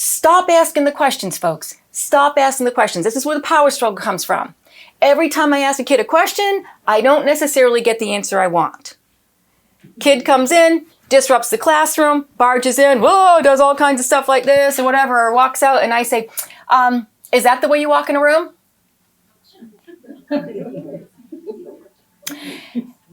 Stop asking the questions, folks. Stop asking the questions. This is where the power struggle comes from. Every time I ask a kid a question, I don't necessarily get the answer I want. Kid comes in, disrupts the classroom, barges in, whoa, does all kinds of stuff like this or whatever, or walks out, and I say, is that the way you walk in a room?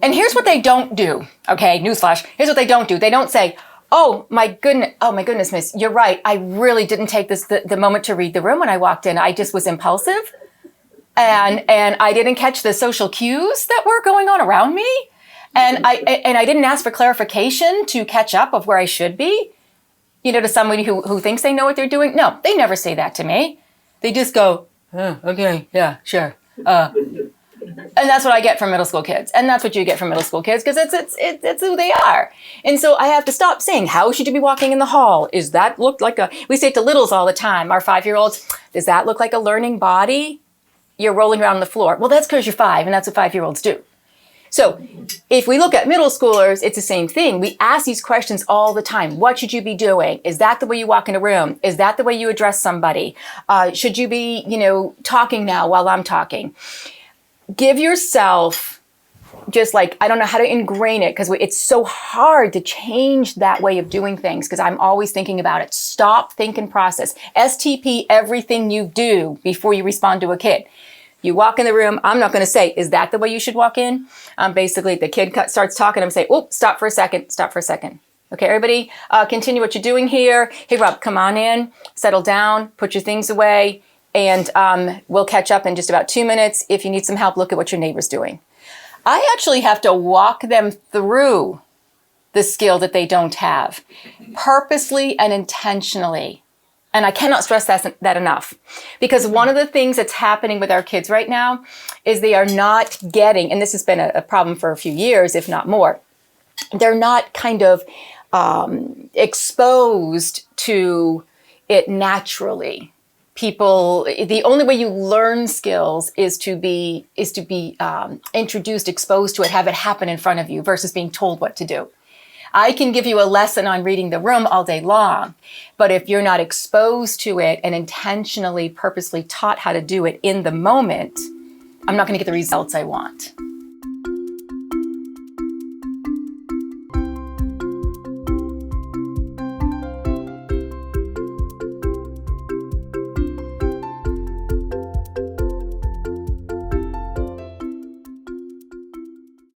And here's what they don't do, okay, newsflash, here's what they don't do. They don't say, oh my goodness, miss, you're right. I really didn't take the moment to read the room when I walked in. I just was impulsive and I didn't catch the social cues that were going on around me. And I didn't ask for clarification to catch up of where I should be, to somebody who thinks they know what they're doing. No, they never say that to me. They just go, oh, okay, yeah, sure. And that's what I get from middle school kids. And that's what you get from middle school kids because it's who they are. And so I have to stop saying, how should you be walking in the hall? Is that look like we say it to littles all the time, our 5-year-olds, does that look like a learning body? You're rolling around on the floor. Well, that's because you're 5 and that's what 5-year-olds do. So if we look at middle schoolers, it's the same thing. We ask these questions all the time. What should you be doing? Is that the way you walk in a room? Is that the way you address somebody? Should you be, talking now while I'm talking? Give yourself just I don't know how to ingrain it because it's so hard to change that way of doing things because I'm always thinking about it. Stop, think, and process. STP everything you do before you respond to a kid. You walk in the room, I'm not going to say, is that the way you should walk in? Basically, the kid starts talking, I'm saying, oh, stop for a second. Okay, everybody, continue what you're doing here. Hey, Rob, come on in, settle down, put your things away, and we'll catch up in just about 2 minutes. If you need some help, look at what your neighbor's doing. I actually have to walk them through the skill that they don't have, purposely and intentionally. And I cannot stress that enough. Because one of the things that's happening with our kids right now is they are not getting, and this has been a problem for a few years, if not more, they're not kind of exposed to it naturally. People, the only way you learn skills is to be introduced, exposed to it, have it happen in front of you versus being told what to do. I can give you a lesson on reading the room all day long, but if you're not exposed to it and intentionally, purposely taught how to do it in the moment, I'm not going to get the results I want.